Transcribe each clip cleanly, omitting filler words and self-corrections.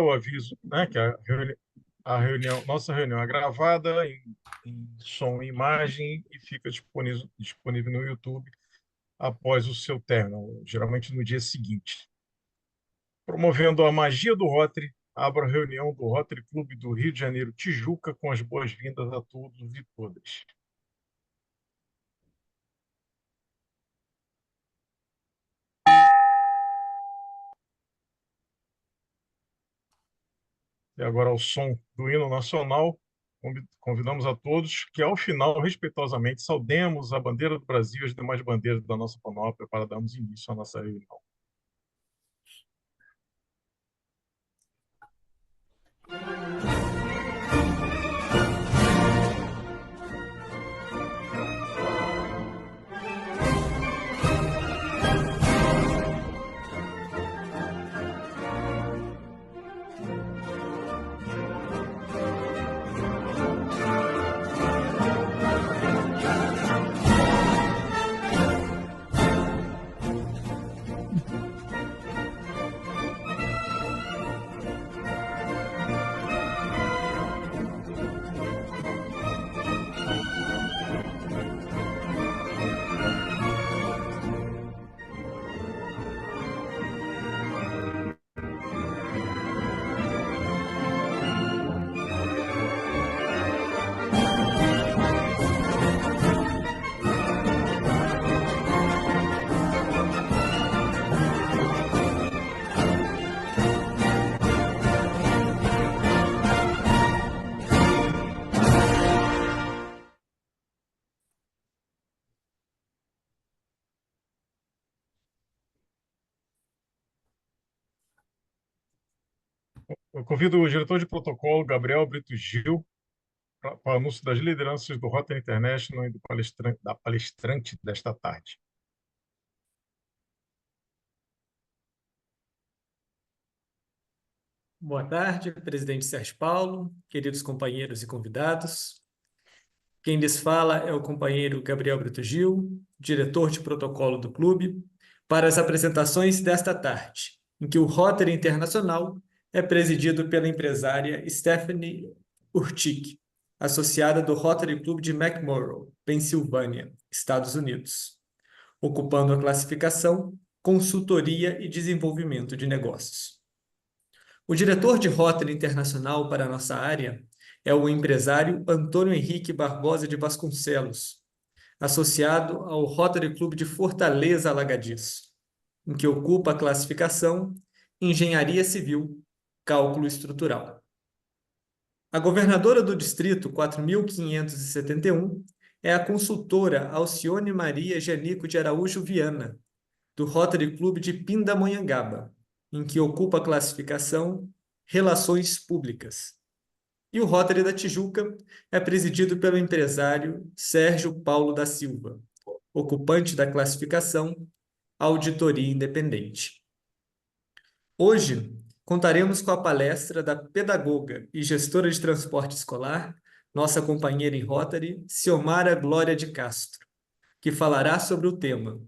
eu aviso, né, que nossa reunião é gravada em som e imagem e fica disponível no YouTube após o seu término, geralmente no dia seguinte. Promovendo a magia do Rotary, abro a reunião do Rotary Clube do Rio de Janeiro, Tijuca, com as boas-vindas a todos e todas. E agora, ao som do hino nacional, convidamos a todos que, ao final, respeitosamente, saudemos a bandeira do Brasil e as demais bandeiras da nossa panóplia para darmos início à nossa reunião. Eu convido o diretor de protocolo, Gabriel Brito Gil, para o anúncio das lideranças do Rotary International e da palestrante desta tarde. Boa tarde, presidente Sérgio Paulo, queridos companheiros e convidados. Quem lhes fala é o companheiro Gabriel Brito Gil, diretor de protocolo do clube, para as apresentações desta tarde, em que o Rotary Internacional é presidido pela empresária Stephanie Urtick, associada do Rotary Club de McMurray, Pensilvânia, Estados Unidos, ocupando a classificação Consultoria e Desenvolvimento de Negócios. O diretor de Rotary Internacional para a nossa área é o empresário Antônio Henrique Barbosa de Vasconcelos, associado ao Rotary Clube de Fortaleza Alagadiço, em que ocupa a classificação Engenharia Civil, Cálculo Estrutural. A governadora do Distrito 4.571 é a consultora Alcione Maria Janico de Araújo Viana, do Rotary Clube de Pindamonhangaba, em que ocupa a classificação Relações Públicas. E o Rotary da Tijuca é presidido pelo empresário Sérgio Paulo da Silva, ocupante da classificação Auditoria Independente. Hoje, contaremos com a palestra da pedagoga e gestora de transporte escolar, nossa companheira em Rotary, Ciomara Glória de Castro, que falará sobre o tema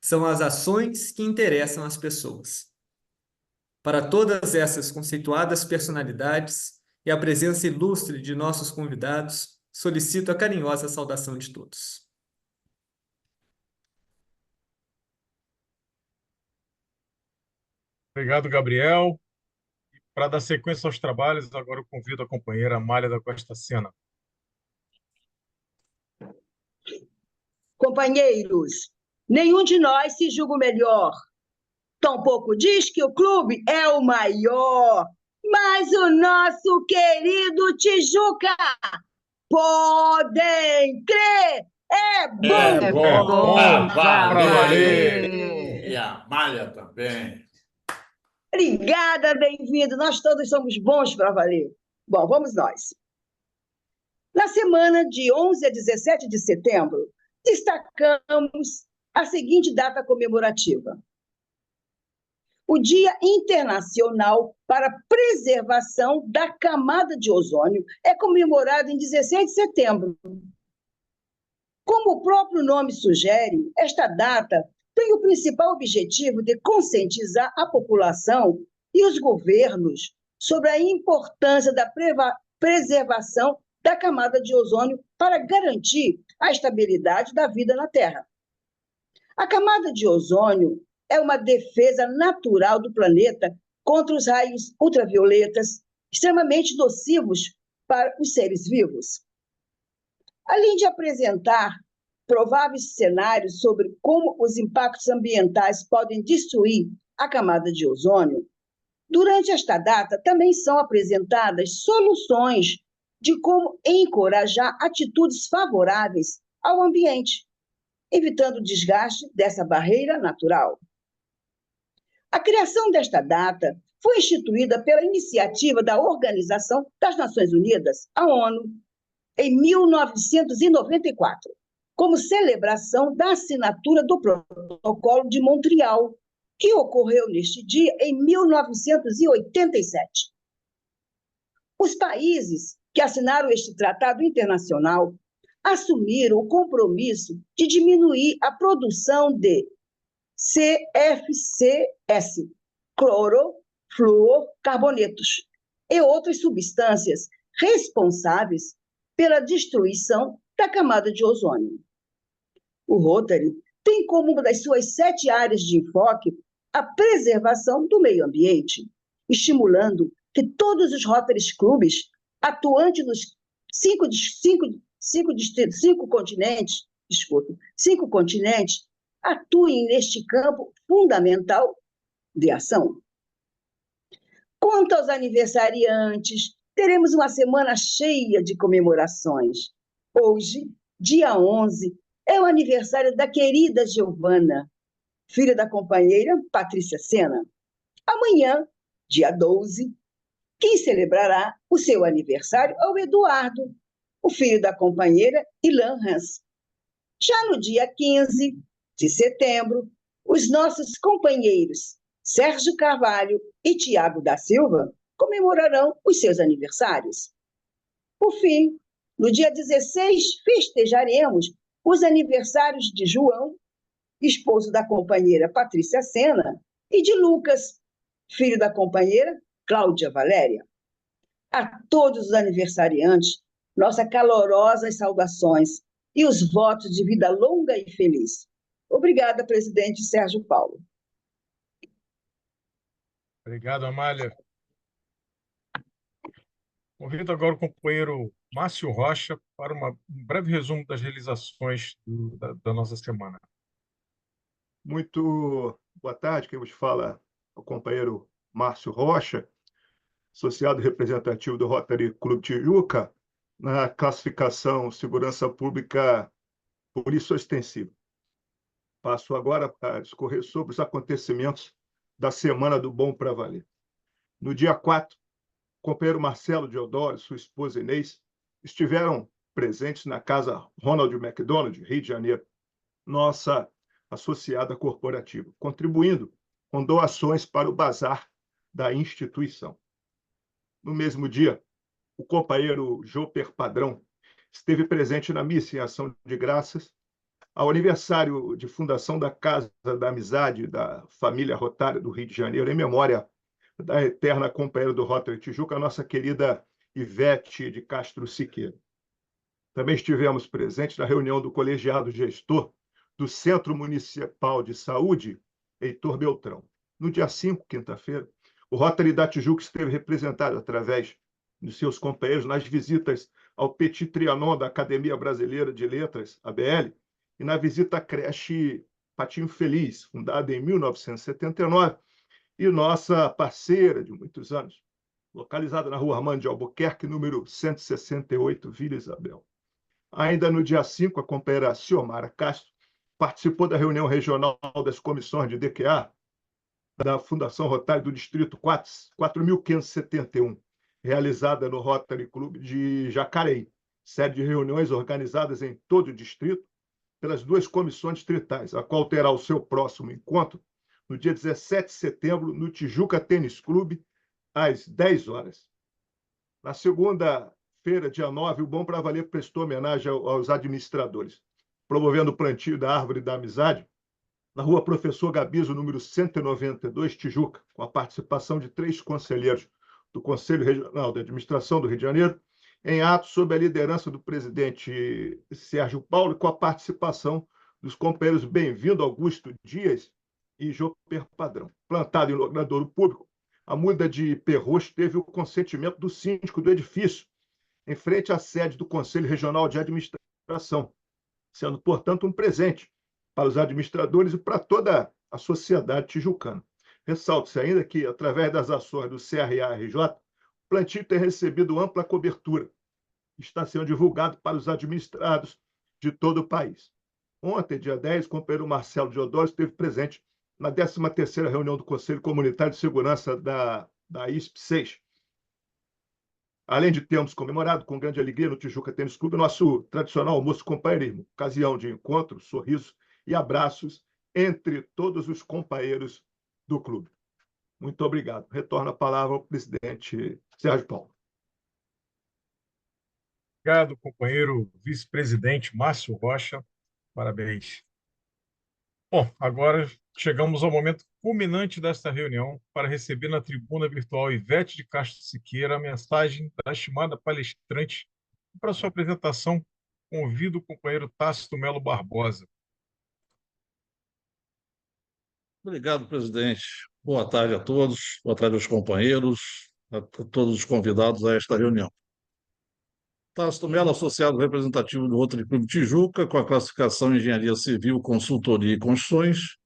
São as ações que interessam as pessoas. Para todas essas conceituadas personalidades e a presença ilustre de nossos convidados, solicito a carinhosa saudação de todos. Obrigado, Gabriel. Para dar sequência aos trabalhos, agora eu convido a companheira Amália da Costa Sena. Companheiros, nenhum de nós se julga o melhor. Tampouco diz que o clube é o maior. Mas o nosso querido Tijuca, podem crer, é bom! É bom pra valer! E a Amália também. Obrigada, bem-vindo. Nós todos somos bons para valer. Bom, vamos nós. Na semana de 11 a 17 de setembro, destacamos a seguinte data comemorativa: o Dia Internacional para a Preservação da Camada de Ozônio é comemorado em 16 de setembro. Como o próprio nome sugere, esta data tem o principal objetivo de conscientizar a população e os governos sobre a importância da preservação da camada de ozônio para garantir a estabilidade da vida na Terra. A camada de ozônio é uma defesa natural do planeta contra os raios ultravioletas extremamente nocivos para os seres vivos. Além de apresentar prováveis cenários sobre como os impactos ambientais podem destruir a camada de ozônio, durante esta data também são apresentadas soluções de como encorajar atitudes favoráveis ao ambiente, evitando o desgaste dessa barreira natural. A criação desta data foi instituída pela iniciativa da Organização das Nações Unidas, a ONU, em 1994, como celebração da assinatura do Protocolo de Montreal, que ocorreu neste dia em 1987. Os países que assinaram este tratado internacional assumiram o compromisso de diminuir a produção de CFCs, clorofluorcarbonetos, e outras substâncias responsáveis pela destruição da camada de ozônio. O Rotary tem como uma das suas 7 áreas de enfoque a preservação do meio ambiente, estimulando que todos os Rotary Clubes atuantes nos 5 continentes atuem neste campo fundamental de ação. Quanto aos aniversariantes, teremos uma semana cheia de comemorações. Hoje, dia 11, é o aniversário da querida Giovana, filha da companheira Patrícia Sena. Amanhã, dia 12, quem celebrará o seu aniversário é o Eduardo, o filho da companheira Ilan Hans. Já no dia 15 de setembro, os nossos companheiros Sérgio Carvalho e Tiago da Silva comemorarão os seus aniversários. Por fim, no dia 16, festejaremos os aniversários de João, esposo da companheira Patrícia Sena, e de Lucas, filho da companheira Cláudia Valéria. A todos os aniversariantes, nossas calorosas saudações e os votos de vida longa e feliz. Obrigada, presidente Sérgio Paulo. Obrigado, Amália. Convido agora o companheiro Márcio Rocha para um breve resumo das realizações da nossa semana. Muito boa tarde, quem vos fala é o companheiro Márcio Rocha, associado representativo do Rotary Clube Tijuca, na classificação Segurança Pública Polícia Ostensiva. Passo agora a discorrer sobre os acontecimentos da Semana do Bom para Valer. No dia 4, o companheiro Marcelo Deodoro e sua esposa Inês estiveram presentes na Casa Ronald McDonald, Rio de Janeiro, nossa associada corporativa, contribuindo com doações para o bazar da instituição. No mesmo dia, o companheiro Joper Padrão esteve presente na missa em ação de graças ao aniversário de fundação da Casa da Amizade da família Rotária do Rio de Janeiro, em memória da eterna companheira do Rotary Tijuca, a nossa querida Ivete de Castro Siqueira. Também estivemos presentes na reunião do colegiado gestor do Centro Municipal de Saúde, Heitor Beltrão. No dia 5, quinta-feira, o Rotary da Tijuca esteve representado através de seus companheiros nas visitas ao Petit Trianon da Academia Brasileira de Letras, ABL, e na visita à creche Patinho Feliz, fundada em 1979, e nossa parceira de muitos anos, localizada na Rua Armando de Albuquerque, número 168, Vila Isabel. Ainda no dia 5, a companheira Ciomara Castro participou da reunião regional das comissões de DQA da Fundação Rotária do Distrito 4.571, realizada no Rotary Clube de Jacareí, sede de reuniões organizadas em todo o distrito pelas 2 comissões distritais, a qual terá o seu próximo encontro no dia 17 de setembro, no Tijuca Tênis Clube, às 10 horas. Na segunda-feira, dia 9, o Bom para Valer prestou homenagem aos administradores, promovendo o plantio da Árvore da Amizade na Rua Professor Gabiso, número 192, Tijuca, com a participação de 3 conselheiros, do Conselho Regional de Administração do Rio de Janeiro, em ato sob a liderança do presidente Sérgio Paulo e com a participação dos companheiros Bem-vindo Augusto Dias e Joper Padrão. Plantado em logradouro público, a muda de Perrocho teve o consentimento do síndico do edifício, em frente à sede do Conselho Regional de Administração, sendo, portanto, um presente para os administradores e para toda a sociedade tijucana. Ressalto-se ainda que, através das ações do CRA-RJ, o plantio tem recebido ampla cobertura. Está sendo divulgado para os administrados de todo o país. Ontem, dia 10, o companheiro Marcelo Diodoro esteve presente na 13ª reunião do Conselho Comunitário de Segurança da ISP6. Além de termos comemorado com grande alegria no Tijuca Tênis Clube o nosso tradicional almoço companheirismo, ocasião de encontro, sorrisos e abraços entre todos os companheiros do clube. Muito obrigado. Retorno a palavra ao presidente Sérgio Paulo. Obrigado, companheiro vice-presidente Márcio Rocha. Parabéns. Bom, agora chegamos ao momento culminante desta reunião para receber na tribuna virtual Ivete de Castro Siqueira a mensagem da estimada palestrante. Para sua apresentação, convido o companheiro Tácito Melo Barbosa. Obrigado, presidente. Boa tarde a todos, boa tarde aos companheiros, a todos os convidados a esta reunião. Tácito Melo, associado representativo do Rotary Clube Tijuca, com a classificação em Engenharia Civil, Consultoria e Construções.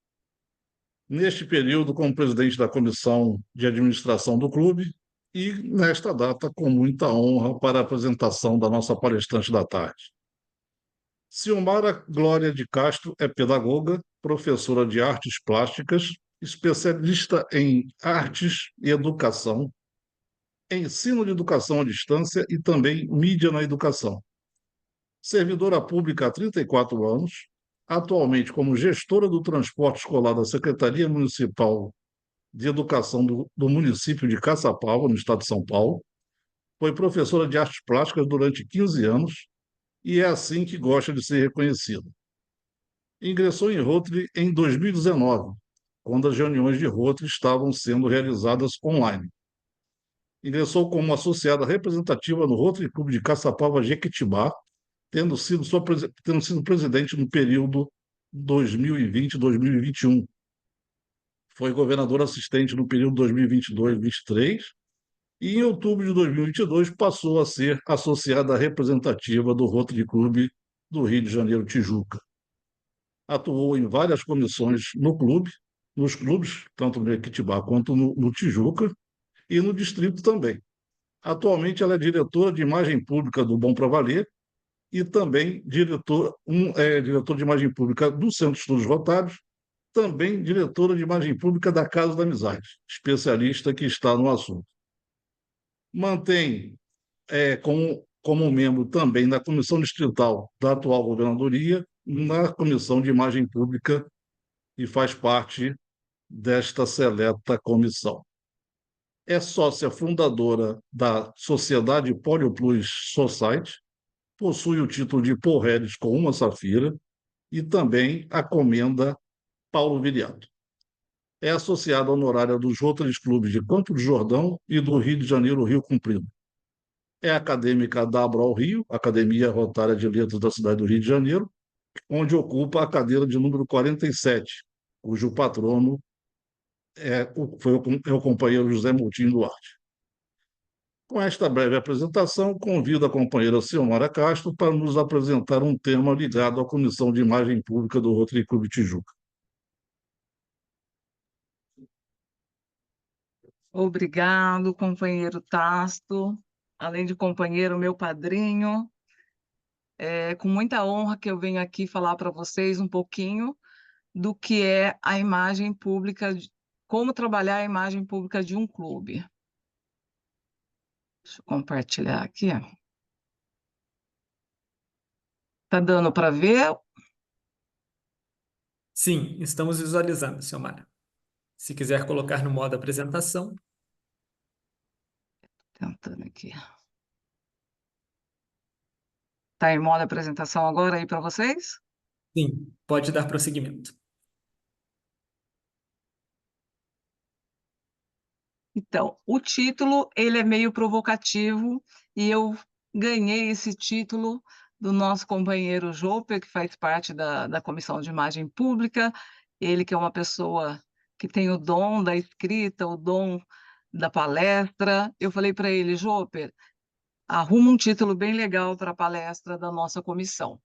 Neste período, como presidente da Comissão de Administração do clube, e nesta data, com muita honra, para a apresentação da nossa palestrante da tarde. Silmara Glória de Castro é pedagoga, professora de artes plásticas, especialista em artes e educação, ensino de educação à distância e também mídia na educação. Servidora pública há 34 anos, atualmente como gestora do transporte escolar da Secretaria Municipal de Educação do município de Caçapava, no estado de São Paulo. Foi professora de artes plásticas durante 15 anos e é assim que gosta de ser reconhecida. Ingressou em Rotary em 2019, quando as reuniões de Rotary estavam sendo realizadas online. Ingressou como associada representativa no Rotary Clube de Caçapava Jequitibá, tendo sido presidente no período 2020-2021. Foi governadora assistente no período 2022-2023 e, em outubro de 2022, passou a ser associada representativa do Rotary Clube do Rio de Janeiro, Tijuca. Atuou em várias comissões no clube, nos clubes, tanto no Jequitibá quanto no Tijuca, e no distrito também. Atualmente, ela é diretora de imagem pública do Bom Pra Valer e também diretor de imagem pública do Centro de Estudos Rotários, também diretora de imagem pública da Casa da Amizade, especialista que está no assunto. Mantém como membro também na Comissão Distrital da atual governadoria, na Comissão de Imagem Pública, e faz parte desta seleta comissão. É sócia fundadora da Sociedade Polioplus Society, possui o título de Paul Harris com uma safira e também a comenda Paulo Viriato. É associada honorária dos Rotary Clubes de Campo de Jordão e do Rio de Janeiro, Rio Comprido. É acadêmica da Abrol Rio, Academia Rotária de Letras da cidade do Rio de Janeiro, onde ocupa a cadeira de número 47, cujo patrono é o companheiro José Moutinho Duarte. Com esta breve apresentação, convido a companheira Silmara Castro para nos apresentar um tema ligado à Comissão de Imagem Pública do Rotary Clube Tijuca. Obrigado, companheiro Tácito. Além de companheiro, meu padrinho. É com muita honra que eu venho aqui falar para vocês um pouquinho do que é a imagem pública, como trabalhar a imagem pública de um clube. Deixa eu compartilhar aqui. Tá dando para ver? Sim, estamos visualizando, Silmara. Se quiser colocar no modo apresentação. Tentando aqui. Tá em modo apresentação agora aí para vocês? Sim, pode dar prosseguimento. Então, o título, ele é meio provocativo, e eu ganhei esse título do nosso companheiro Joper, que faz parte da Comissão de Imagem Pública, ele que é uma pessoa que tem o dom da escrita, o dom da palestra. Eu falei para ele, Joper, arruma um título bem legal para a palestra da nossa comissão.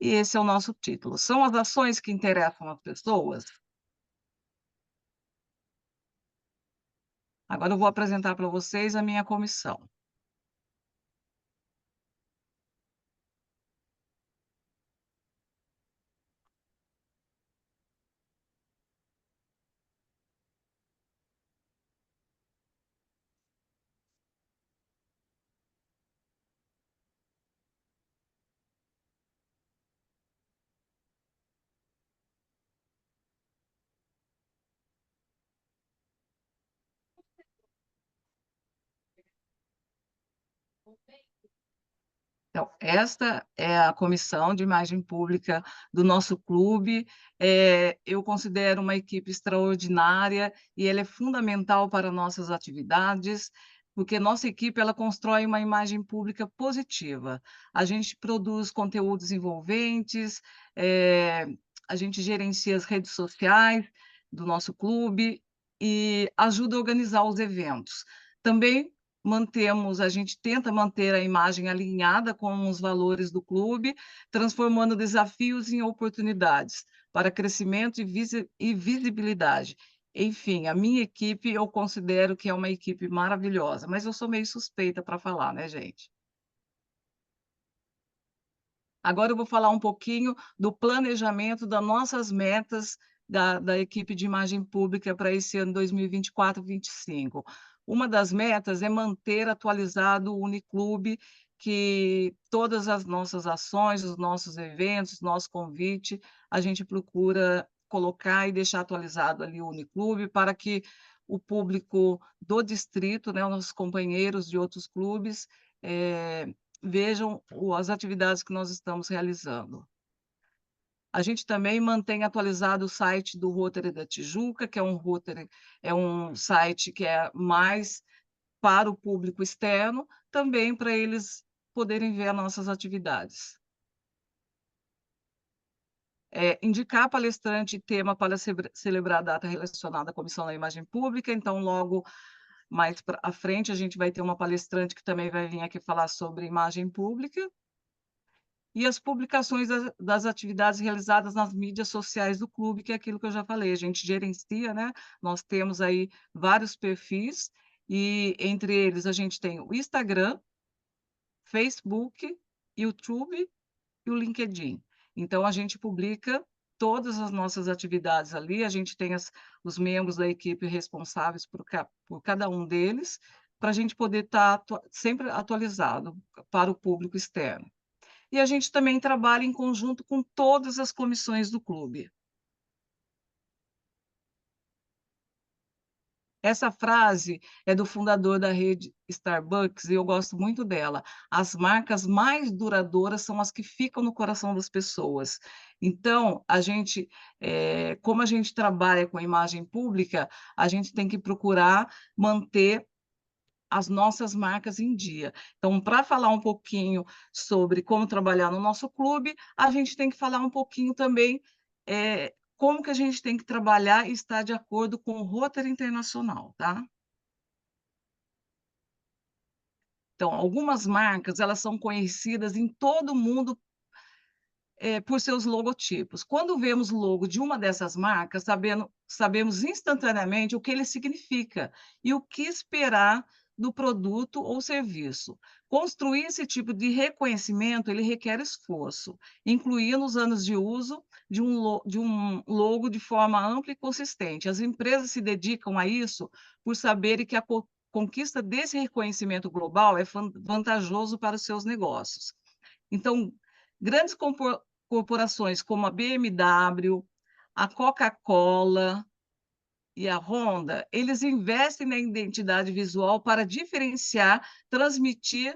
E esse é o nosso título. São as ações que interessam as pessoas? Agora eu vou apresentar para vocês a minha comissão. Então, esta é a comissão de imagem pública do nosso clube. Eu considero uma equipe extraordinária e ela é fundamental para nossas atividades, porque nossa equipe ela constrói uma imagem pública positiva. A gente produz conteúdos envolventes, a gente gerencia as redes sociais do nosso clube e ajuda a organizar os eventos. Também a gente tenta manter a imagem alinhada com os valores do clube, transformando desafios em oportunidades para crescimento e visibilidade. Enfim, a minha equipe eu considero que é uma equipe maravilhosa, mas eu sou meio suspeita para falar, né, gente? Agora eu vou falar um pouquinho do planejamento das nossas metas da equipe de imagem pública para esse ano 2024-25. Uma das metas é manter atualizado o Uniclube, que todas as nossas ações, os nossos eventos, nosso convite, a gente procura colocar e deixar atualizado ali o Uniclube para que o público do distrito, né, os nossos companheiros de outros clubes, vejam as atividades que nós estamos realizando. A gente também mantém atualizado o site do Rotary da Tijuca, que é um site que é mais para o público externo, também para eles poderem ver as nossas atividades. Indicar palestrante e tema para celebrar a data relacionada à Comissão da Imagem Pública, então logo mais à frente a gente vai ter uma palestrante que também vai vir aqui falar sobre imagem pública. E as publicações das atividades realizadas nas mídias sociais do clube, que é aquilo que eu já falei, a gente gerencia, né? Nós temos aí vários perfis, e entre eles a gente tem o Instagram, Facebook, YouTube e o LinkedIn. Então, a gente publica todas as nossas atividades ali, a gente tem os membros da equipe responsáveis por cada um deles, para a gente poder estar sempre atualizado para o público externo. E a gente também trabalha em conjunto com todas as comissões do clube. Essa frase é do fundador da rede Starbucks e eu gosto muito dela. As marcas mais duradouras são as que ficam no coração das pessoas. Então, como a gente trabalha com a imagem pública, a gente tem que procurar manter as nossas marcas em dia. Então, para falar um pouquinho sobre como trabalhar no nosso clube, a gente tem que falar um pouquinho também como que a gente tem que trabalhar e estar de acordo com o Rotary Internacional, tá? Então, algumas marcas, elas são conhecidas em todo o mundo por seus logotipos. Quando vemos o logo de uma dessas marcas, sabemos instantaneamente o que ele significa e o que esperar do produto ou serviço. Construir esse tipo de reconhecimento, ele requer esforço, incluindo os anos de uso de um logo de forma ampla e consistente. As empresas se dedicam a isso por saberem que a conquista desse reconhecimento global é vantajoso para os seus negócios. Então, grandes corporações como a BMW, a Coca-Cola e a Honda, eles investem na identidade visual para diferenciar, transmitir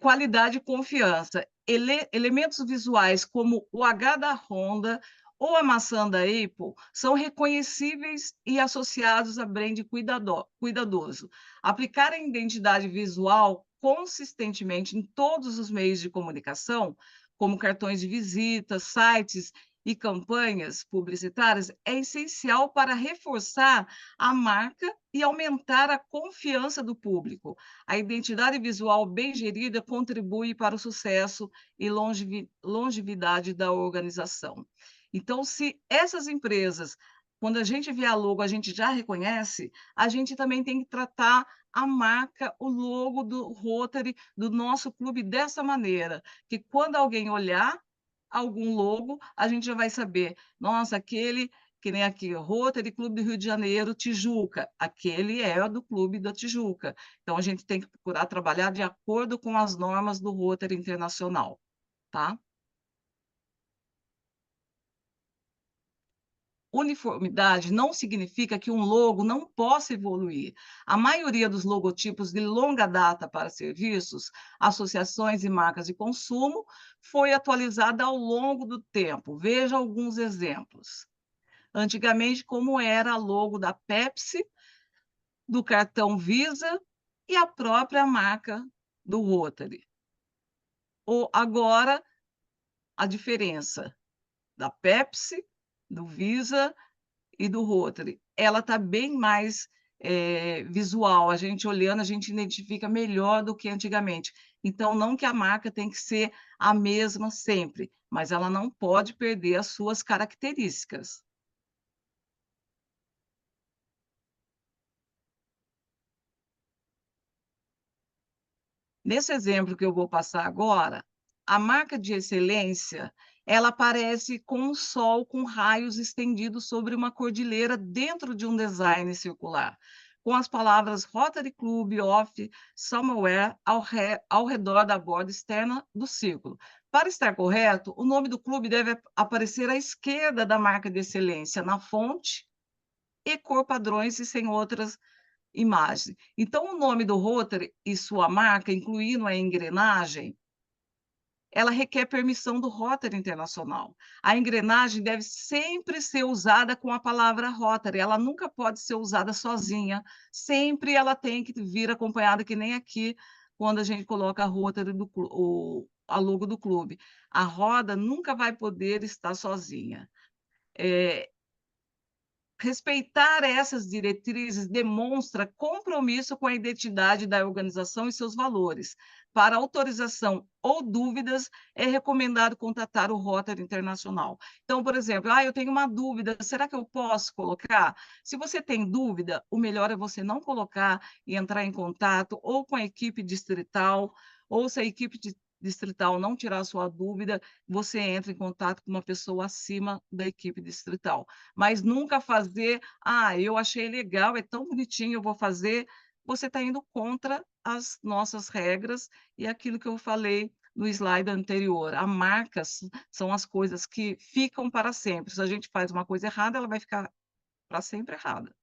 qualidade e confiança. Elementos visuais como o H da Honda ou a maçã da Apple são reconhecíveis e associados a brand cuidadoso. Aplicar a identidade visual consistentemente em todos os meios de comunicação, como cartões de visita, sites e campanhas publicitárias, é essencial para reforçar a marca e aumentar a confiança do público. A identidade visual bem gerida contribui para o sucesso e longevidade da organização. Então, se essas empresas, quando a gente vê a logo, a gente já reconhece, a gente também tem que tratar a marca, o logo do Rotary, do nosso clube, dessa maneira, que quando alguém olhar algum logo, a gente já vai saber, nossa, aquele, que nem aqui, Rotary Clube do Rio de Janeiro, Tijuca, aquele é do Clube da Tijuca. Então, a gente tem que procurar trabalhar de acordo com as normas do Rotary Internacional, tá? Uniformidade não significa que um logo não possa evoluir. A maioria dos logotipos de longa data para serviços, associações e marcas de consumo foi atualizada ao longo do tempo. Veja alguns exemplos. Antigamente, como era a logo da Pepsi, do cartão Visa e a própria marca do Rotary. Ou agora, a diferença da Pepsi, do Visa e do Rotary, ela está bem mais visual, a gente olhando, a gente identifica melhor do que antigamente. Então, não que a marca tem que ser a mesma sempre, mas ela não pode perder as suas características. Nesse exemplo que eu vou passar agora, a marca de excelência, ela aparece com um sol com raios estendidos sobre uma cordilheira dentro de um design circular, com as palavras Rotary Club of Somewhere ao redor da borda externa do círculo. Para estar correto, o nome do clube deve aparecer à esquerda da marca de excelência, na fonte, e cor padrões e sem outras imagem. Então, o nome do Rotary e sua marca, incluindo a engrenagem, ela requer permissão do Rotary Internacional. A engrenagem deve sempre ser usada com a palavra Rotary, ela nunca pode ser usada sozinha, sempre ela tem que vir acompanhada, que nem aqui, quando a gente coloca a Rotary a logo do clube. A roda nunca vai poder estar sozinha. Respeitar essas diretrizes demonstra compromisso com a identidade da organização e seus valores. Para autorização ou dúvidas, é recomendado contatar o Rotary Internacional. Então, por exemplo, eu tenho uma dúvida, será que eu posso colocar? Se você tem dúvida, o melhor é você não colocar e entrar em contato ou com a equipe distrital, ou se a equipe distrital não tirar sua dúvida, você entra em contato com uma pessoa acima da equipe distrital. Mas nunca fazer, eu achei legal, é tão bonitinho, eu vou fazer. Você está indo contra as nossas regras e aquilo que eu falei no slide anterior. As marcas são as coisas que ficam para sempre. Se a gente faz uma coisa errada, ela vai ficar para sempre errada.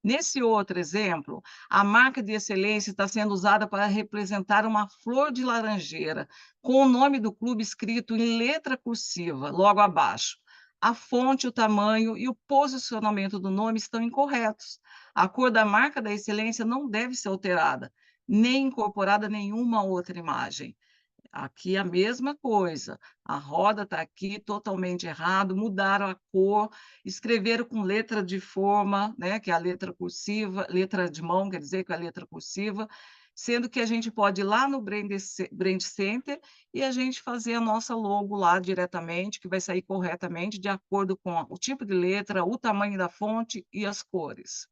Nesse outro exemplo, a marca de excelência está sendo usada para representar uma flor de laranjeira, com o nome do clube escrito em letra cursiva, logo abaixo. A fonte, o tamanho e o posicionamento do nome estão incorretos. A cor da marca da excelência não deve ser alterada, nem incorporada nenhuma outra imagem. Aqui a mesma coisa, a roda está aqui totalmente errado, mudaram a cor, escreveram com letra de forma, né, que é a letra cursiva, letra de mão, quer dizer, que é a letra cursiva, sendo que a gente pode ir lá no Brand Center e a gente fazer a nossa logo lá diretamente, que vai sair corretamente, de acordo com o tipo de letra, o tamanho da fonte e as cores.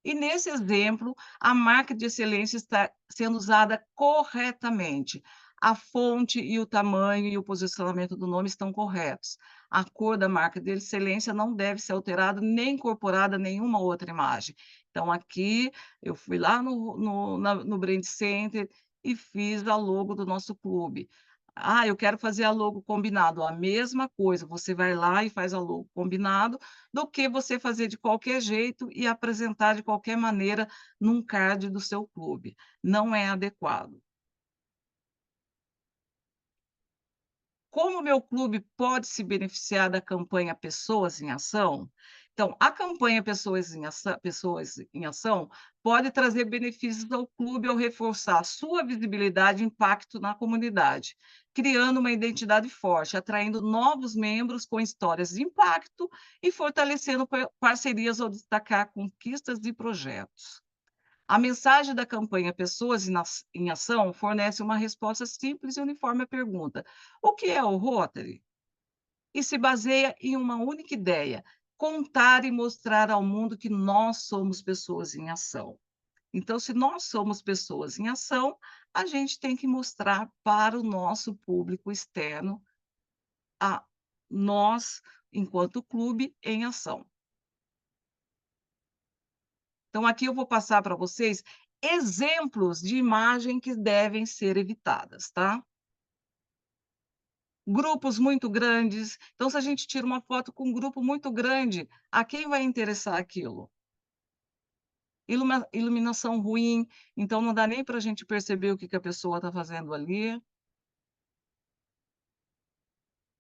E, nesse exemplo, a marca de excelência está sendo usada corretamente. A fonte e o tamanho e o posicionamento do nome estão corretos. A cor da marca de excelência não deve ser alterada nem incorporada nenhuma outra imagem. Então, aqui, eu fui lá no Brand Center e fiz a logo do nosso clube. Eu quero fazer a logo combinado. A mesma coisa, você vai lá e faz a logo combinado, do que você fazer de qualquer jeito e apresentar de qualquer maneira num card do seu clube. Não é adequado. como o meu clube pode se beneficiar da campanha Pessoas em Ação? Então, a campanha Pessoas em Ação pode trazer benefícios ao clube ao reforçar sua visibilidade e impacto na comunidade, criando uma identidade forte, atraindo novos membros com histórias de impacto e fortalecendo parcerias ao destacar conquistas e projetos. A mensagem da campanha Pessoas em Ação fornece uma resposta simples e uniforme à pergunta: o que é o Rotary? E se baseia em uma única ideia: contar e mostrar ao mundo que nós somos pessoas em ação. Então, se nós somos pessoas em ação, a gente tem que mostrar para o nosso público externo a nós, enquanto clube, em ação. Então, aqui eu vou passar para vocês exemplos de imagem que devem ser evitadas, tá? Grupos muito grandes. Então, se a gente tira uma foto com um grupo muito grande, a quem vai interessar aquilo? Iluminação ruim, então não dá nem para a gente perceber o que a pessoa está fazendo ali.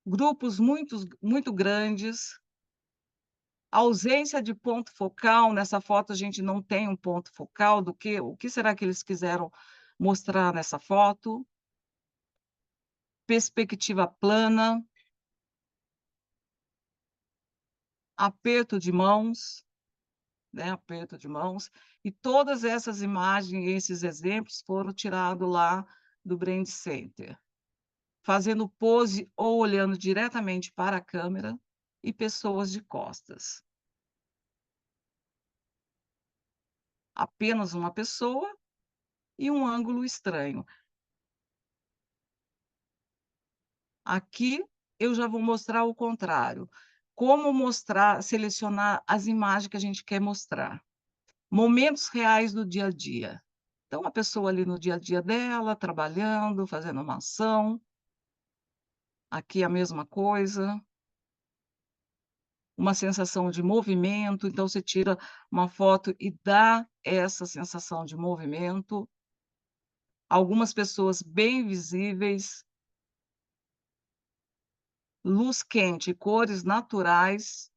Grupos muito grandes. Ausência de ponto focal. Nessa foto, a gente não tem um ponto focal o que será que eles quiseram mostrar nessa foto? Perspectiva plana. Aperto de mãos, né? Aperto de mãos. E todas essas imagens, esses exemplos, foram tirados lá do Brand Center, fazendo pose ou olhando diretamente para a câmera e pessoas de costas. Apenas uma pessoa e um ângulo estranho. Aqui eu já vou mostrar o contrário. Como mostrar, selecionar as imagens que a gente quer mostrar. Momentos reais do dia a dia. Então, a pessoa ali no dia a dia dela, trabalhando, fazendo uma ação. Aqui a mesma coisa. Uma sensação de movimento. Então, você tira uma foto e dá essa sensação de movimento. Algumas pessoas bem visíveis. Luz quente, cores naturais.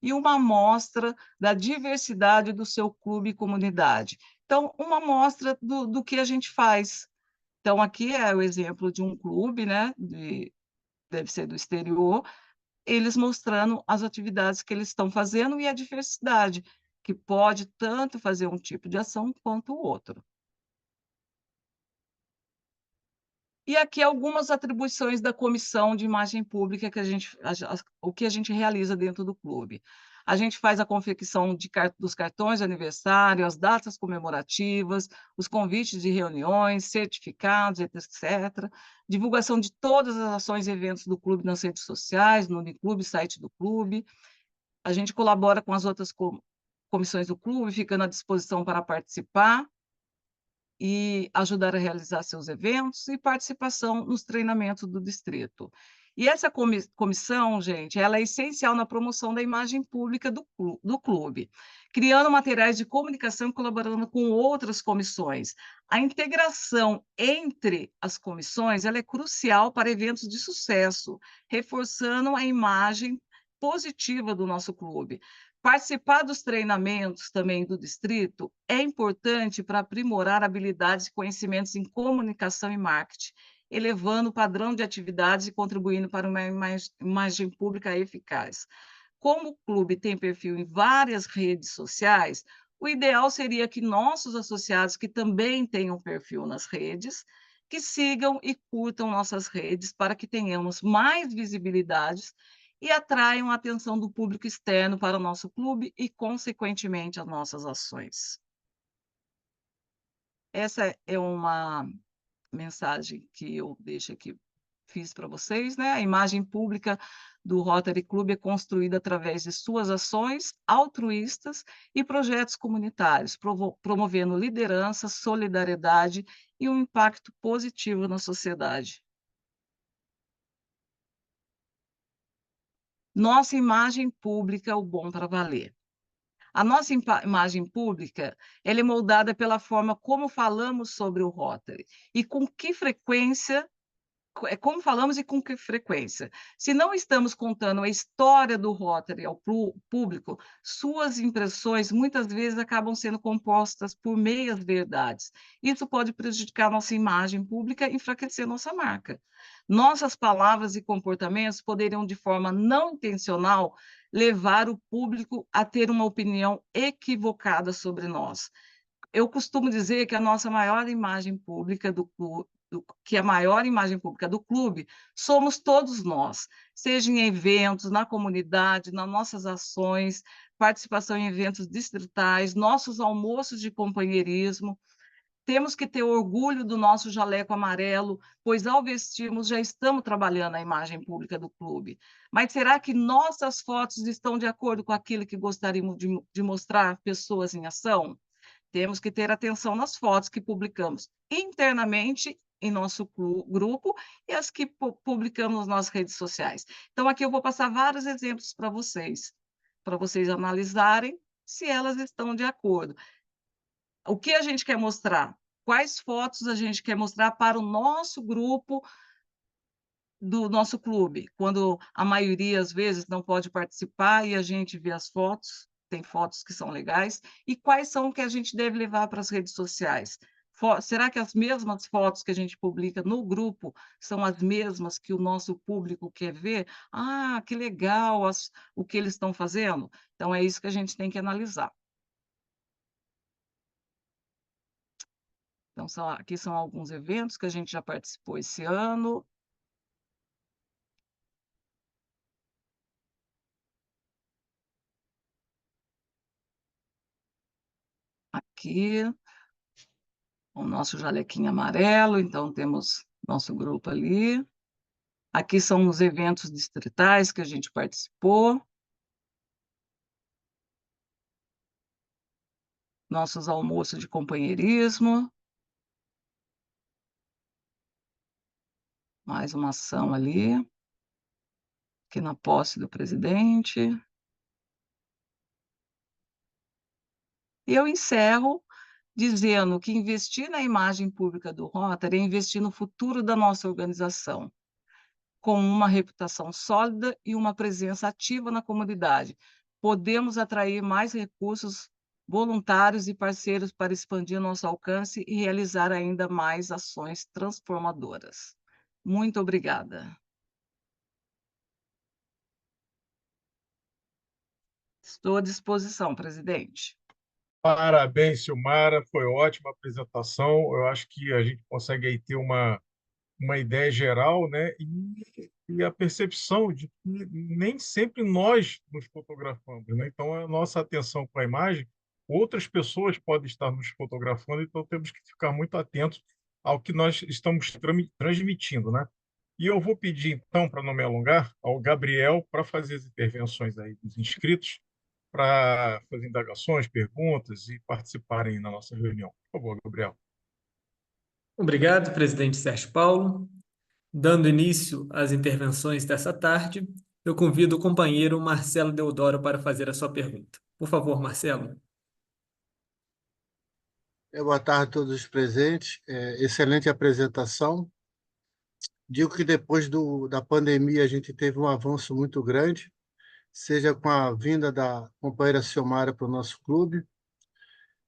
E uma amostra da diversidade do seu clube e comunidade. Então, uma amostra do que a gente faz. Então, aqui é o exemplo de um clube, né, deve ser do exterior, eles mostrando as atividades que eles estão fazendo e a diversidade, que pode tanto fazer um tipo de ação quanto o outro. E aqui algumas atribuições da Comissão de Imagem Pública, o que a gente realiza dentro do clube. A gente faz a confecção dos cartões de aniversário, as datas comemorativas, os convites de reuniões, certificados, etc. Divulgação de todas as ações e eventos do clube nas redes sociais, no Uniclube, site do clube. A gente colabora com as outras comissões do clube, ficando à disposição para participar e ajudar a realizar seus eventos e participação nos treinamentos do distrito. E essa comissão, gente, ela é essencial na promoção da imagem pública do clube, criando materiais de comunicação e colaborando com outras comissões. A integração entre as comissões, ela é crucial para eventos de sucesso, reforçando a imagem positiva do nosso clube. Participar dos treinamentos também do distrito é importante para aprimorar habilidades e conhecimentos em comunicação e marketing, elevando o padrão de atividades e contribuindo para uma imagem pública eficaz. Como o clube tem perfil em várias redes sociais, o ideal seria que nossos associados, que também tenham perfil nas redes, que sigam e curtam nossas redes para que tenhamos mais visibilidades e atraiam a atenção do público externo para o nosso clube e, consequentemente, as nossas ações. Essa é uma mensagem que eu deixo aqui, fiz para vocês, né? A imagem pública do Rotary Club é construída através de suas ações altruístas e projetos comunitários, promovendo liderança, solidariedade e um impacto positivo na sociedade. Nossa imagem pública, o bom para valer. A nossa imagem pública, ela é moldada pela forma como falamos sobre o Rotary e com que frequência como falamos e com que frequência. Se não estamos contando a história do Rotary ao público, suas impressões muitas vezes acabam sendo compostas por meias verdades. Isso pode prejudicar nossa imagem pública e enfraquecer nossa marca. Nossas palavras e comportamentos poderiam, de forma não intencional, levar o público a ter uma opinião equivocada sobre nós. Eu costumo dizer que a nossa maior imagem pública que a maior imagem pública do clube somos todos nós, seja em eventos, na comunidade, nas nossas ações, participação em eventos distritais, nossos almoços de companheirismo. Temos que ter orgulho do nosso jaleco amarelo, pois ao vestirmos já estamos trabalhando a imagem pública do clube. Mas será que nossas fotos estão de acordo com aquilo que gostaríamos de mostrar pessoas em ação? Temos que ter atenção nas fotos que publicamos internamente em nosso grupo e as que publicamos nas nossas redes sociais. Então, aqui eu vou passar vários exemplos para vocês analisarem se elas estão de acordo. O que a gente quer mostrar? Quais fotos a gente quer mostrar para o nosso grupo do nosso clube? Quando a maioria, às vezes, não pode participar e a gente vê as fotos, tem fotos que são legais, e quais são que a gente deve levar para as redes sociais? Será que as mesmas fotos que a gente publica no grupo são as mesmas que o nosso público quer ver? Ah, que legal o que eles estão fazendo. Então, é isso que a gente tem que analisar. Então, aqui são alguns eventos que a gente já participou esse ano. Aqui, o nosso jalequinho amarelo, então temos nosso grupo ali. Aqui são os eventos distritais que a gente participou. Nossos almoços de companheirismo. Mais uma ação ali. Aqui na posse do presidente. E eu encerro dizendo que investir na imagem pública do Rotary é investir no futuro da nossa organização, com uma reputação sólida e uma presença ativa na comunidade. Podemos atrair mais recursos voluntários e parceiros para expandir nosso alcance e realizar ainda mais ações transformadoras. Muito obrigada. Estou à disposição, presidente. Parabéns, Silmara, foi ótima apresentação. Eu acho que a gente consegue aí ter uma ideia geral, né? E a percepção de que nem sempre nós nos fotografamos, né? Então, a nossa atenção com a imagem, outras pessoas podem estar nos fotografando, então temos que ficar muito atentos ao que nós estamos transmitindo, né? E eu vou pedir, então, para não me alongar, ao Gabriel para fazer as intervenções aí dos inscritos, para fazer indagações, perguntas e participarem na nossa reunião. Por favor, Gabriel. Obrigado, presidente Sérgio Paulo. Dando início às intervenções dessa tarde, eu convido o companheiro Marcelo Deodoro para fazer a sua pergunta. Por favor, Marcelo. Boa tarde a todos os presentes. Excelente apresentação. Digo que depois da pandemia a gente teve um avanço muito grande, seja com a vinda da companheira Silmara para o nosso clube.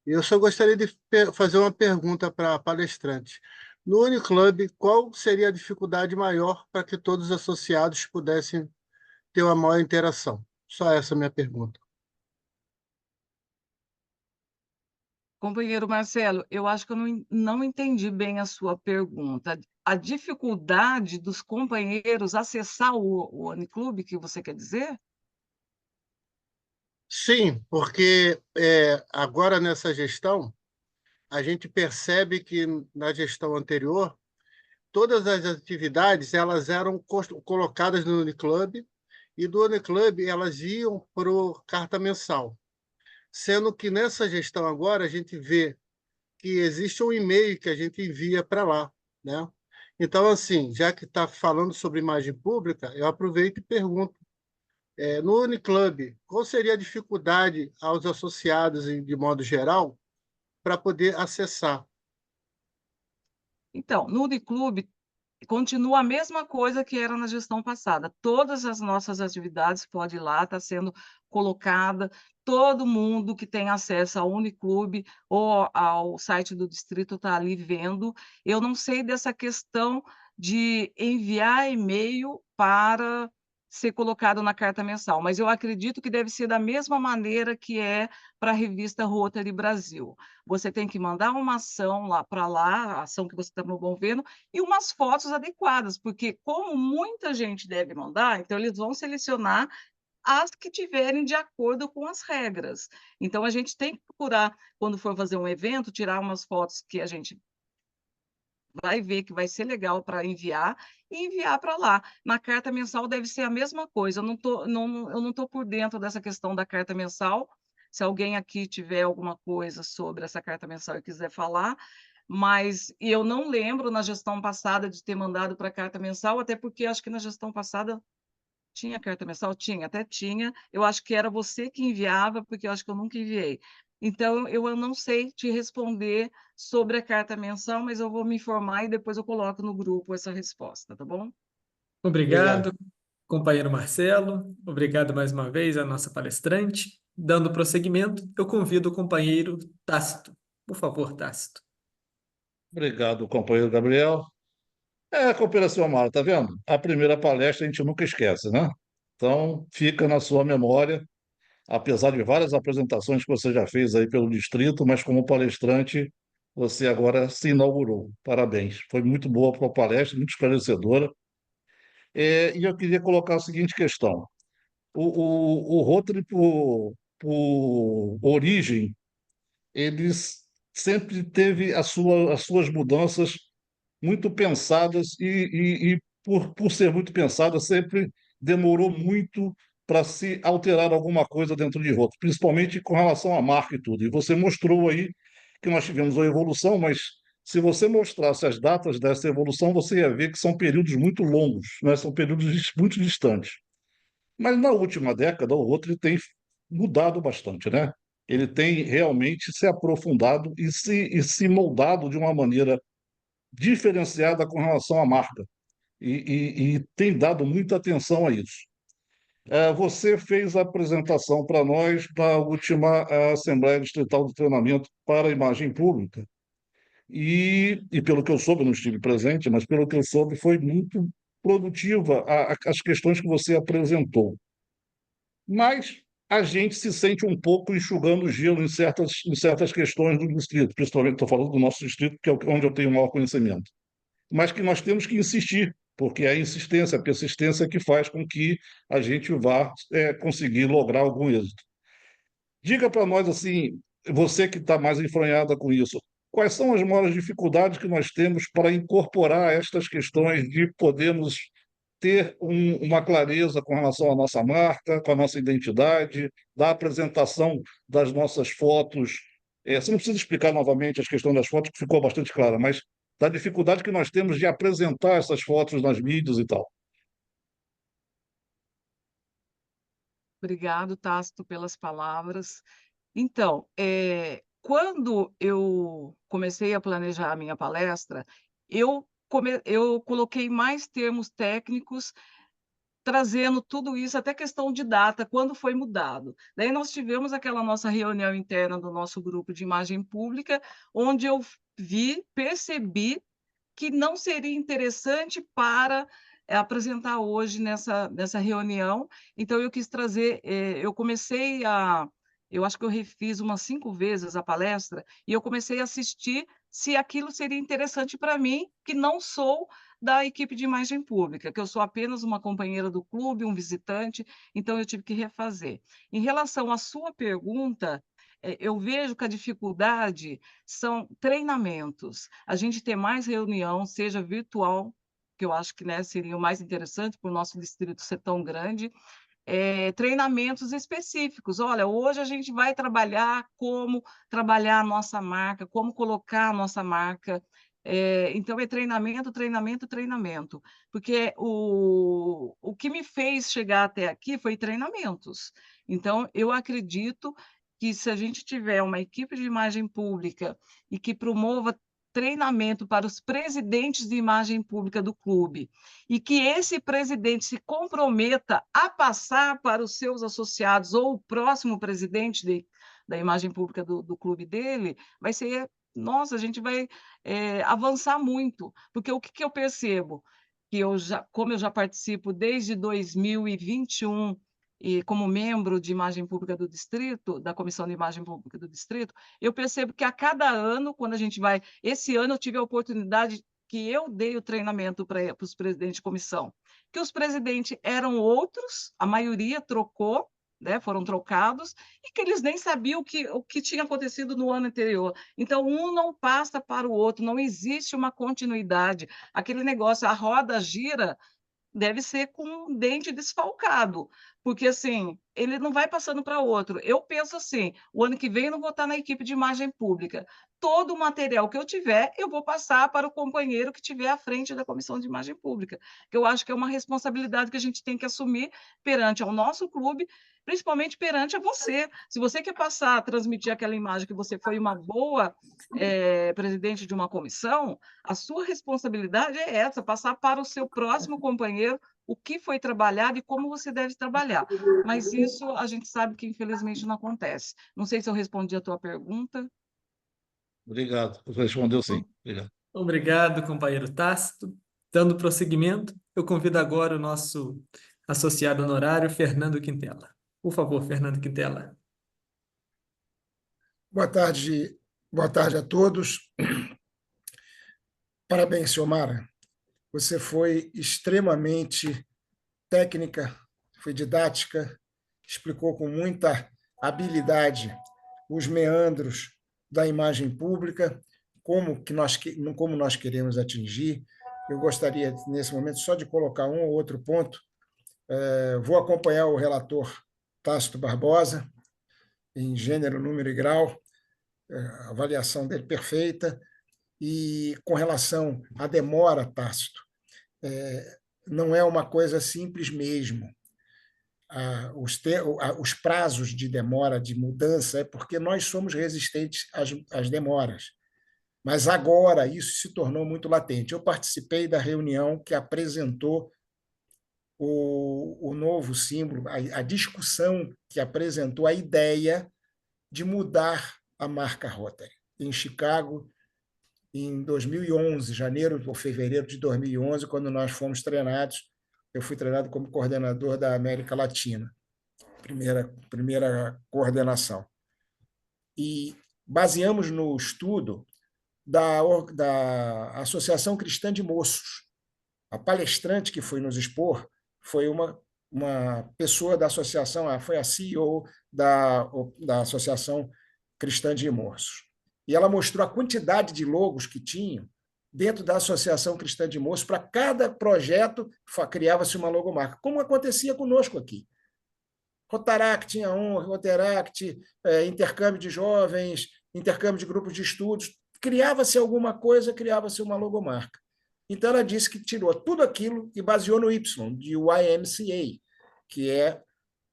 E eu só gostaria de fazer uma pergunta para a palestrante. No Uniclub, qual seria a dificuldade maior para que todos os associados pudessem ter uma maior interação? Só essa é a minha pergunta. Companheiro Marcelo, eu acho que eu não entendi bem a sua pergunta. A dificuldade dos companheiros acessar o Uniclub, que você quer dizer? Sim, porque agora nessa gestão, a gente percebe que na gestão anterior, todas as atividades elas eram colocadas no Uniclub e do Uniclub elas iam para o carta mensal. Sendo que nessa gestão agora a gente vê que existe um e-mail que a gente envia para lá, né? Então, assim, já que está falando sobre imagem pública, eu aproveito e pergunto No Uniclub, qual seria a dificuldade aos associados, de modo geral, para poder acessar? Então, no Uniclube, continua a mesma coisa que era na gestão passada. Todas as nossas atividades, pode ir lá, está sendo colocada, todo mundo que tem acesso ao Uniclube ou ao site do distrito está ali vendo. Eu não sei dessa questão de enviar e-mail para ser colocado na carta mensal, mas eu acredito que deve ser da mesma maneira que é para a revista Rotary Brasil. Você tem que mandar uma ação lá para lá, a ação que você está promovendo, e umas fotos adequadas, porque como muita gente deve mandar, então eles vão selecionar as que tiverem de acordo com as regras. Então a gente tem que procurar, quando for fazer um evento, tirar umas fotos que a gente vai ver que vai ser legal para enviar e enviar para lá. Na carta mensal deve ser a mesma coisa. Eu não tô por dentro dessa questão da carta mensal. Se alguém aqui tiver alguma coisa sobre essa carta mensal e quiser falar, mas eu não lembro na gestão passada de ter mandado para a carta mensal, até porque acho que na gestão passada tinha carta mensal? Tinha, até tinha. Eu acho que era você que enviava, porque eu acho que eu nunca enviei. Então, eu não sei te responder sobre a carta mensal, mas eu vou me informar e depois eu coloco no grupo essa resposta, tá bom? Obrigado, companheiro Marcelo. Obrigado mais uma vez à nossa palestrante. Dando prosseguimento, eu convido o companheiro Tácito. Por favor, Tácito. Obrigado, companheiro Gabriel. Cooperação Amaro, tá vendo? A primeira palestra a gente nunca esquece, né? Então, fica na sua memória, apesar de várias apresentações que você já fez aí pelo distrito, mas como palestrante, você agora se inaugurou. Parabéns. Foi muito boa a palestra, muito esclarecedora. E eu queria colocar a seguinte questão. O Rotary, por origem, eles sempre teve as suas mudanças muito pensadas e por ser muito pensada, sempre demorou muito para se alterar alguma coisa dentro de Rotary, principalmente com relação à marca e tudo. E você mostrou aí que nós tivemos uma evolução, mas se você mostrasse as datas dessa evolução, você ia ver que são períodos muito longos, né? São períodos muito distantes. Mas na última década, o Rotary tem mudado bastante, né? Ele tem realmente se aprofundado e se moldado de uma maneira diferenciada com relação à marca e tem dado muita atenção a isso. Você fez a apresentação para nós na última Assembleia Distrital de Treinamento para a Imagem Pública e pelo que eu soube, não estive presente, mas pelo que eu soube, foi muito produtiva as questões que você apresentou. Mas a gente se sente um pouco enxugando gelo em certas questões do distrito, principalmente estou falando do nosso distrito, que é onde eu tenho maior conhecimento. Mas que nós temos que insistir, porque é a insistência, a persistência que faz com que a gente vá conseguir lograr algum êxito. Diga para nós, assim, você que está mais enfronhada com isso, quais são as maiores dificuldades que nós temos para incorporar estas questões de podermos ter uma clareza com relação à nossa marca, com a nossa identidade, da apresentação das nossas fotos. Você não precisa explicar novamente as questões das fotos, que ficou bastante clara, mas da dificuldade que nós temos de apresentar essas fotos nas mídias e tal. Obrigado, Tácito, pelas palavras. Então, quando eu comecei a planejar a minha palestra, eu coloquei mais termos técnicos, trazendo tudo isso, até questão de data, quando foi mudado. Daí nós tivemos aquela nossa reunião interna do nosso grupo de imagem pública, onde eu percebi que não seria interessante para apresentar hoje nessa reunião. Então, eu quis trazer, eu acho que eu refiz umas 5 vezes a palestra, e eu comecei a assistir se aquilo seria interessante para mim, que não sou da equipe de imagem pública, que eu sou apenas uma companheira do clube, um visitante, então eu tive que refazer. Em relação à sua pergunta, eu vejo que a dificuldade são treinamentos. A gente ter mais reunião, seja virtual, que eu acho que, né, seria o mais interessante para o nosso distrito ser tão grande, treinamentos específicos. Olha, hoje a gente vai trabalhar como trabalhar a nossa marca, como colocar a nossa marca Então, é treinamento, treinamento, treinamento. Porque o que me fez chegar até aqui foi treinamentos. Então, eu acredito que se a gente tiver uma equipe de imagem pública e que promova treinamento para os presidentes de imagem pública do clube, e que esse presidente se comprometa a passar para os seus associados ou o próximo presidente da imagem pública do clube dele, vai ser, nossa, a gente vai avançar muito, porque o que eu percebo? Que como eu já participo desde 2021 e como membro de imagem pública do distrito, da Comissão de Imagem Pública do Distrito, eu percebo que a cada ano, quando a gente vai... Esse ano eu tive a oportunidade que eu dei o treinamento para os presidentes de comissão, que os presidentes eram outros, a maioria trocou, né, foram trocados, e que eles nem sabiam o que tinha acontecido no ano anterior. Então, um não passa para o outro, não existe uma continuidade. Aquele negócio, a roda gira, deve ser com um dente desfalcado, porque assim, ele não vai passando para outro. Eu penso assim, o ano que vem eu não vou estar na equipe de imagem pública. Todo o material que eu tiver, eu vou passar para o companheiro que estiver à frente da comissão de imagem pública, que eu acho que é uma responsabilidade que a gente tem que assumir perante ao nosso clube, principalmente perante a você. Se você quer passar a transmitir aquela imagem que você foi uma boa presidente de uma comissão, a sua responsabilidade é essa, passar para o seu próximo companheiro o que foi trabalhado e como você deve trabalhar. Mas isso a gente sabe que, infelizmente, não acontece. Não sei se eu respondi a tua pergunta. Obrigado. Você respondeu sim. Obrigado. Obrigado, companheiro Tácito. Dando prosseguimento, eu convido agora o nosso associado honorário, Fernando Quintela. Por favor, Fernando Quintela. Boa tarde a todos. Parabéns, Xiomara. Você foi extremamente técnica, foi didática, explicou com muita habilidade os meandros da imagem pública, como nós queremos atingir. Eu gostaria, nesse momento, só de colocar um ou outro ponto. Vou acompanhar o relator Tácito Barbosa, em gênero, número e grau, a avaliação dele perfeita. E com relação à demora, Tácito, não é uma coisa simples mesmo. Os prazos de demora, de mudança, é porque nós somos resistentes às demoras. Mas agora isso se tornou muito latente. Eu participei da reunião que apresentou o novo símbolo, a discussão que apresentou a ideia de mudar a marca Rotary. Em Chicago, em 2011, janeiro ou fevereiro de 2011, quando nós fomos treinados, eu fui treinado como coordenador da América Latina, primeira coordenação. E baseamos no estudo da Associação Cristã de Moços. A palestrante que foi nos expor foi uma pessoa da associação, foi a CEO da Associação Cristã de Moços. E ela mostrou a quantidade de logos que tinham dentro da Associação Cristã de Moços. Para cada projeto, criava-se uma logomarca, como acontecia conosco aqui. Rotaract tinha Rotaract, intercâmbio de jovens, intercâmbio de grupos de estudos. Criava-se alguma coisa, criava-se uma logomarca. Então, ela disse que tirou tudo aquilo e baseou no Y, de YMCA, que é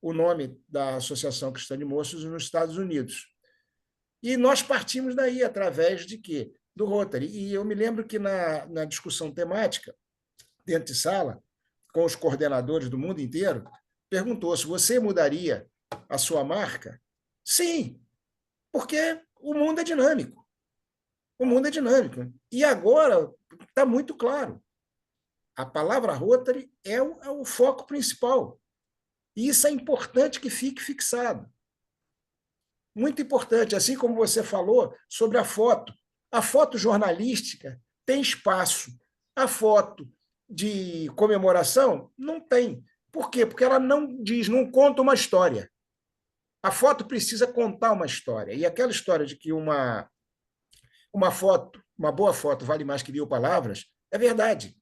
o nome da Associação Cristã de Moços nos Estados Unidos. E nós partimos daí, através de quê? Do Rotary. E eu me lembro que na discussão temática, dentro de sala, com os coordenadores do mundo inteiro, perguntou se você mudaria a sua marca. Sim, porque o mundo é dinâmico. O mundo é dinâmico. E agora está muito claro. A palavra Rotary é o foco principal. E isso é importante que fique fixado. Muito importante, assim como você falou sobre a foto. A foto jornalística tem espaço. A foto de comemoração não tem. Por quê? Porque ela não conta uma história. A foto precisa contar uma história. E aquela história de que uma boa foto vale mais que 1000 palavras, é verdade.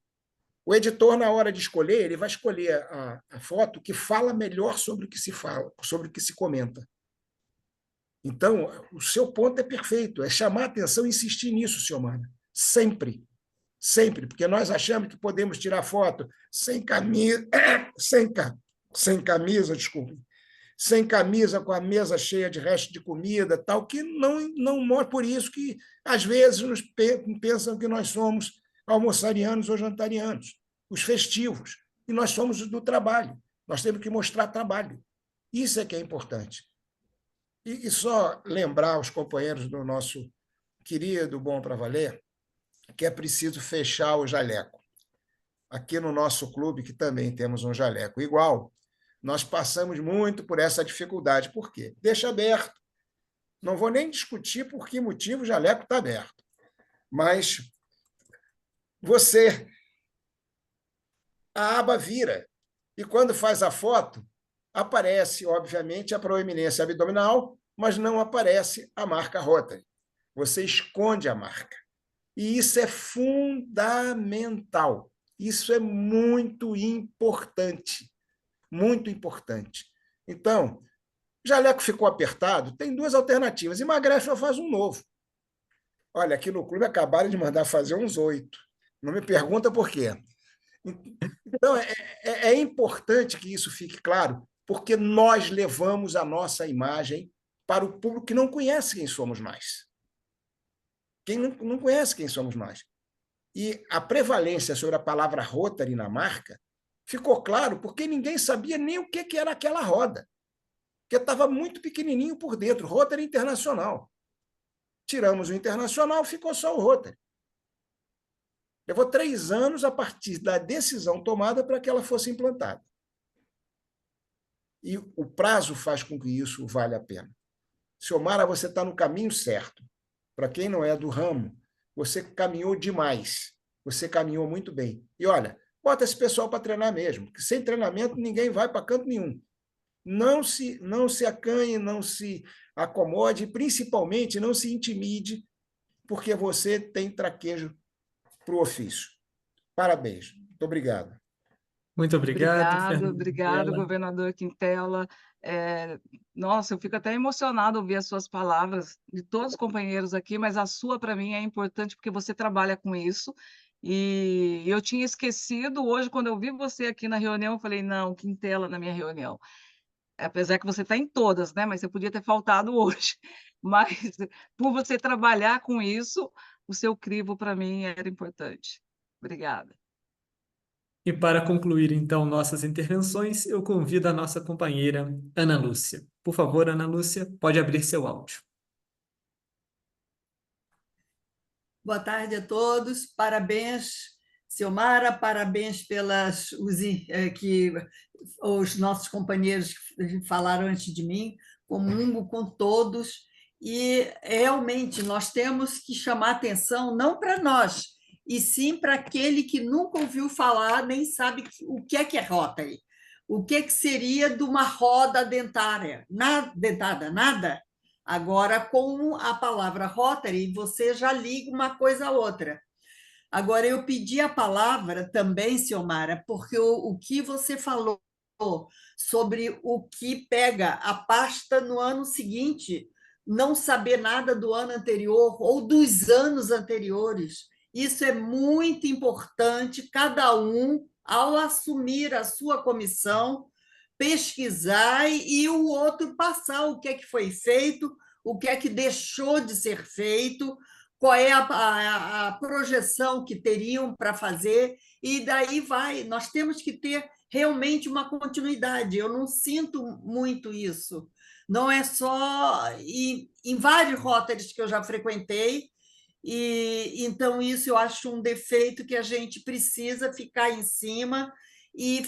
O editor, na hora de escolher, ele vai escolher a foto que fala melhor sobre o que se fala, sobre o que se comenta. Então, o seu ponto é perfeito, é chamar a atenção e insistir nisso, Xiomara. sempre, sempre, porque nós achamos que podemos tirar foto sem camisa, sem camisa, desculpe, sem camisa, com a mesa cheia de resto de comida, tal, que não mostra. Por isso que, às vezes, pensam que nós somos almoçarianos ou jantarianos, os festivos, e nós somos do trabalho. Nós temos que mostrar trabalho. Isso é que é importante. E só lembrar aos companheiros do nosso querido Bom para Valer que é preciso fechar o jaleco. Aqui no nosso clube, que também temos um jaleco igual, nós passamos muito por essa dificuldade. Por quê? Deixa aberto. Não vou nem discutir por que motivo o jaleco está aberto. Mas a aba vira. E quando faz a foto, aparece, obviamente, a proeminência abdominal, mas não aparece a marca Rotary. Você esconde a marca. E isso é fundamental. Isso é muito importante. Muito importante. Então, jaleco ficou apertado, tem duas alternativas. Emagrece ou faz um novo. Olha, aqui no clube acabaram de mandar fazer uns 8. Não me pergunta por quê. Então, é importante que isso fique claro, porque nós levamos a nossa imagem para o público que não conhece quem somos nós. Quem não conhece quem somos nós. E a prevalência sobre a palavra Rotary na marca ficou claro porque ninguém sabia nem o que era aquela roda, porque estava muito pequenininho por dentro, Rotary Internacional. Tiramos o Internacional, ficou só o Rotary. Levou 3 anos a partir da decisão tomada para que ela fosse implantada. E o prazo faz com que isso valha a pena. Ciomara, você está no caminho certo. Para quem não é do ramo, você caminhou demais. Você caminhou muito bem. E olha, bota esse pessoal para treinar mesmo, que sem treinamento ninguém vai para canto nenhum. Não se acanhe, não se acomode, principalmente não se intimide, porque você tem traquejo para o ofício. Parabéns. Muito obrigado. Muito obrigado, Fernando. Obrigado, governador Quintela. Nossa, eu fico até emocionado ouvir as suas palavras, de todos os companheiros aqui, mas a sua, para mim, é importante porque você trabalha com isso. E eu tinha esquecido, hoje, quando eu vi você aqui na reunião, eu falei, não, Quintela na minha reunião. Apesar que você está em todas, né? Mas você podia ter faltado hoje. Mas, por você trabalhar com isso, o seu crivo, para mim, era importante. Obrigada. E para concluir, então, nossas intervenções, eu convido a nossa companheira Ana Lúcia. Por favor, Ana Lúcia, pode abrir seu áudio. Boa tarde a todos. Parabéns, Ciomara, parabéns os nossos companheiros que falaram antes de mim, comungo com todos. E, realmente, nós temos que chamar atenção não para nós, e sim para aquele que nunca ouviu falar, nem sabe o que é Rotary. O que seria de uma roda dentária? Dentada, nada. Agora, com a palavra Rotary, você já liga uma coisa a outra. Agora, eu pedi a palavra também, Ciomara, porque o que você falou sobre o que pega a pasta no ano seguinte, não saber nada do ano anterior ou dos anos anteriores, isso é muito importante, cada um, ao assumir a sua comissão, pesquisar e o outro passar o que é que foi feito, o que é que deixou de ser feito, qual é a projeção que teriam para fazer, e daí vai. Nós temos que ter realmente uma continuidade. Eu não sinto muito isso. Não é só em vários Rotarys que eu já frequentei, e então isso eu acho um defeito que a gente precisa ficar em cima e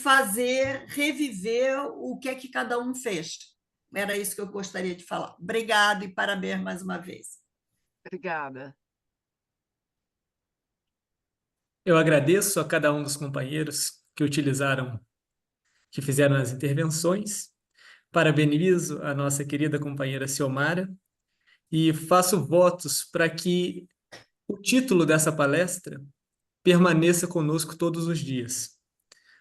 reviver o que é que cada um fez. Era isso que eu gostaria de falar. Obrigada e parabéns mais uma vez. Obrigada. Eu agradeço a cada um dos companheiros que fizeram as intervenções. Parabenizo a nossa querida companheira Ciomara e faço votos para que o título dessa palestra permaneça conosco todos os dias.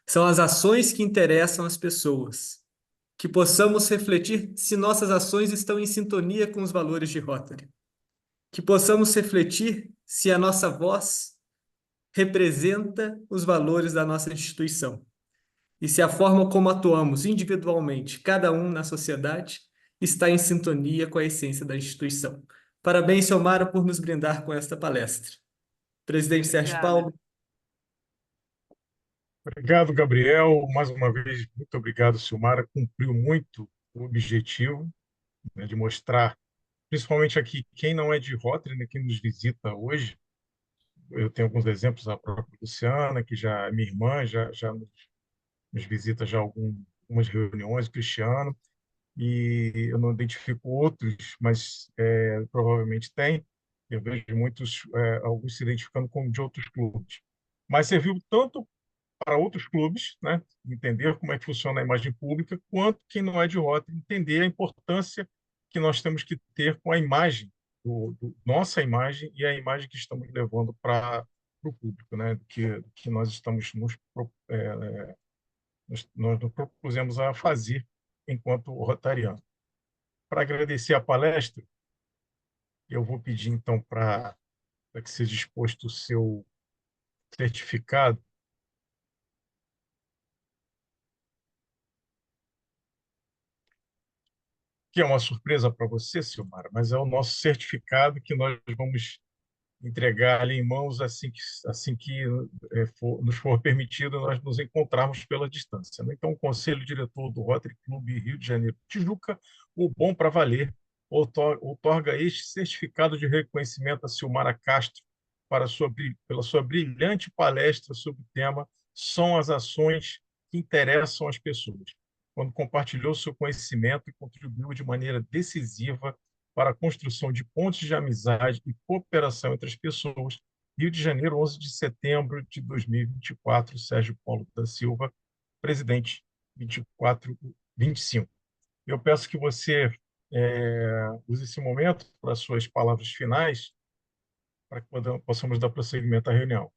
São as ações que interessam as pessoas. Que possamos refletir se nossas ações estão em sintonia com os valores de Rotary. que possamos refletir se a nossa voz representa os valores da nossa instituição e se a forma como atuamos individualmente, cada um na sociedade, está em sintonia com a essência da instituição. Parabéns, Silmara, por nos brindar com esta palestra. Presidente Sérgio Obrigada. Paulo. Obrigado, Gabriel. Mais uma vez, muito obrigado, Silmara. Cumpriu muito o objetivo, né, de mostrar, principalmente aqui, quem não é de Rotary, né, quem nos visita hoje. Eu tenho alguns exemplos, a própria Luciana, que já é minha irmã, já nos visita já algumas reuniões, o Cristiano, e eu não identifico outros, mas provavelmente tem. Eu vejo muitos, alguns se identificando como de outros clubes. Mas serviu tanto para outros clubes, né, entender como é que funciona a imagem pública, quanto quem não é de Rotary entender a importância que nós temos que ter com a imagem, nossa imagem e a imagem que estamos levando para o público, né, que nós estamos nós nos propusemos a fazer enquanto rotariano. Para agradecer a palestra, eu vou pedir então para que seja exposto o seu certificado, que é uma surpresa para você, Silmara, mas é o nosso certificado que nós vamos entregar ali em mãos assim que nos for permitido nós nos encontrarmos pela distância, né? Então, o Conselho Diretor do Rotary Clube Rio de Janeiro Tijuca, o Bom para Valer, outorga este certificado de reconhecimento a Silmara Castro pela sua brilhante palestra sobre o tema São as ações que interessam as pessoas, quando compartilhou seu conhecimento e contribuiu de maneira decisiva para a construção de pontes de amizade e cooperação entre as pessoas. Rio de Janeiro, 11 de setembro de 2024, Sérgio Paulo da Silva, presidente 24-25. Eu peço que você use esse momento para as suas palavras finais, para que possamos dar prosseguimento à reunião.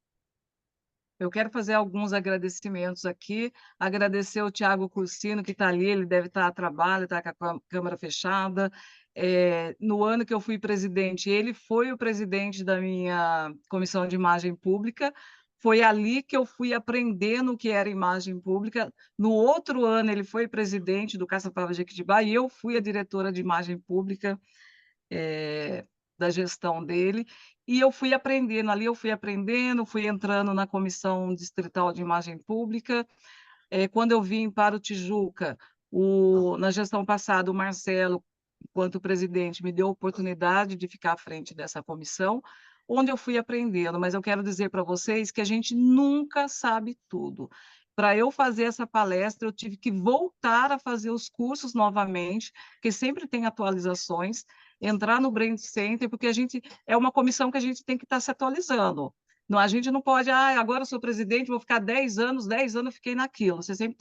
Eu quero fazer alguns agradecimentos aqui. Agradecer ao Tiago Cursino, que está ali, ele deve estar a trabalho, está com a câmera fechada. No ano que eu fui presidente, ele foi o presidente da minha comissão de imagem pública. Foi ali que eu fui aprendendo o que era imagem pública. No outro ano, ele foi presidente do Caçapava Jequitibá e eu fui a diretora de imagem pública da gestão dele, e eu fui aprendendo, ali eu fui aprendendo, fui entrando na Comissão Distrital de Imagem Pública. Quando eu vim para o Tijuca, na gestão passada, o Marcelo, enquanto presidente, me deu a oportunidade de ficar à frente dessa comissão, onde eu fui aprendendo, mas eu quero dizer para vocês que a gente nunca sabe tudo. Para eu fazer essa palestra, eu tive que voltar a fazer os cursos novamente, porque sempre tem atualizações, entrar no Brand Center, porque é uma comissão que a gente tem que estar se atualizando. Não, a gente não pode, agora eu sou presidente, vou ficar 10 anos eu fiquei naquilo. Você sempre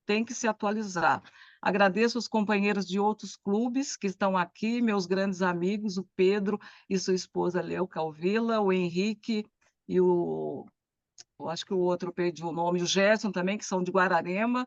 tem que se atualizar. Agradeço os companheiros de outros clubes que estão aqui, meus grandes amigos, o Pedro e sua esposa Leo Calvila, o Henrique e acho que o outro eu perdi o nome, o Gerson também, que são de Guararema.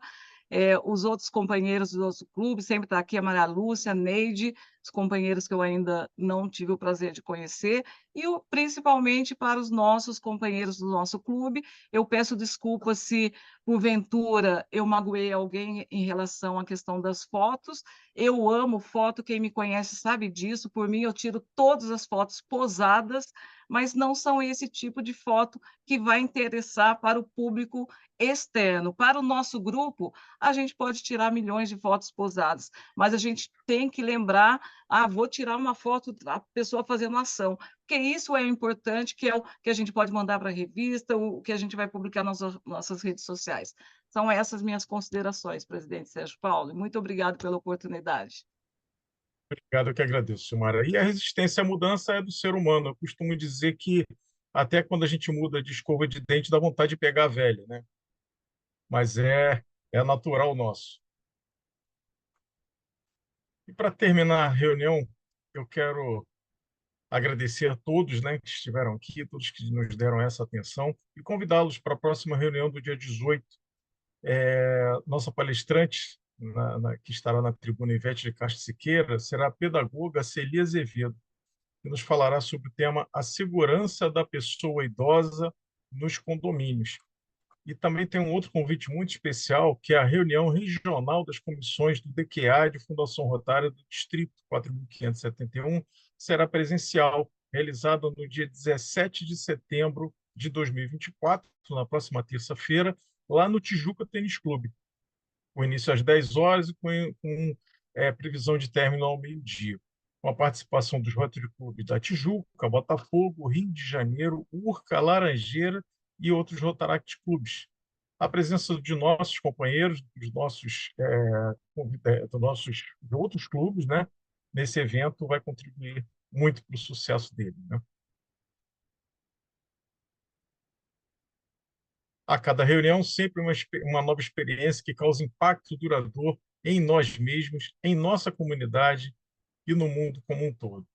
Os outros companheiros do nosso clube, sempre está aqui a Maria Lúcia, a Neide, os companheiros que eu ainda não tive o prazer de conhecer, e principalmente para os nossos companheiros do nosso clube. Eu peço desculpas se, porventura, eu magoei alguém em relação à questão das fotos. Eu amo foto, quem me conhece sabe disso, por mim eu tiro todas as fotos posadas, mas não são esse tipo de foto que vai interessar para o público externo. Para o nosso grupo, a gente pode tirar milhões de fotos posadas, mas a gente tem que lembrar, vou tirar uma foto da pessoa fazendo ação, porque isso é importante, que é o que a gente pode mandar para a revista, o que a gente vai publicar nas nossas redes sociais. São essas minhas considerações, presidente Sérgio Paulo, e muito obrigado pela oportunidade. Obrigado, eu que agradeço, Silmara. E a resistência à mudança é do ser humano. Eu costumo dizer que até quando a gente muda de escova de dente, dá vontade de pegar a velha, né? Mas é natural nosso. E para terminar a reunião, eu quero agradecer a todos, né, que estiveram aqui, todos que nos deram essa atenção, e convidá-los para a próxima reunião do dia 18. Nossa palestrante, que estará na tribuna, Ivete de Castro Siqueira, será a pedagoga Celia Azevedo. que nos falará sobre o tema A Segurança da Pessoa Idosa nos Condomínios. E também tem um outro convite muito especial, que é a reunião regional das comissões do DQA de Fundação Rotária do Distrito 4.571, será presencial, realizada no dia 17 de setembro de 2024, na próxima terça-feira, lá no Tijuca Tênis Clube, com início às 10 horas e com previsão de término ao meio-dia, com a participação dos Rotary Club da Tijuca, Botafogo, Rio de Janeiro, Urca, Laranjeira e outros Rotaract Clubes. A presença de nossos companheiros, de outros clubes, né, nesse evento vai contribuir muito para o sucesso dele, né? A cada reunião, sempre uma nova experiência que causa impacto duradouro em nós mesmos, em nossa comunidade e no mundo como um todo.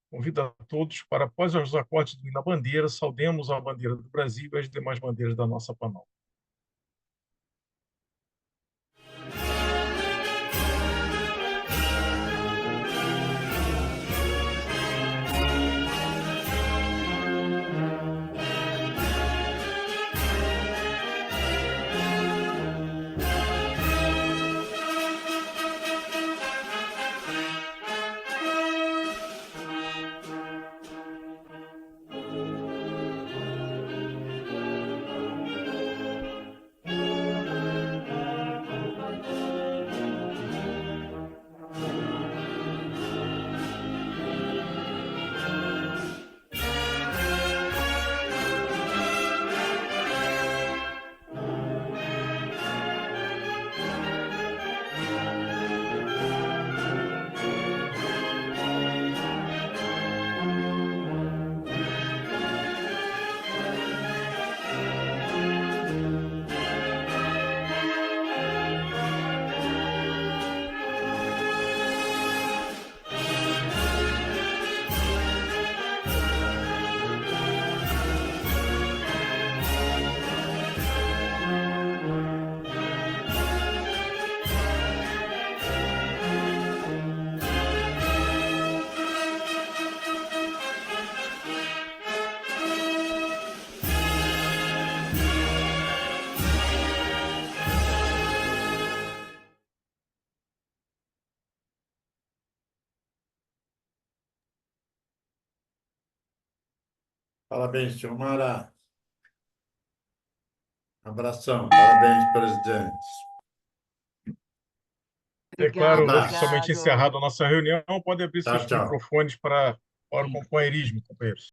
Convido a todos para, após os acordes do hino da bandeira, saudemos a bandeira do Brasil e as demais bandeiras da nossa Panal. Parabéns, Silmara. Abração. Parabéns, presidente. Declaro Obrigado, oficialmente obrigado. encerrada a nossa reunião. Pode abrir Tchau, seus tchau. microfones para o companheirismo, companheiros.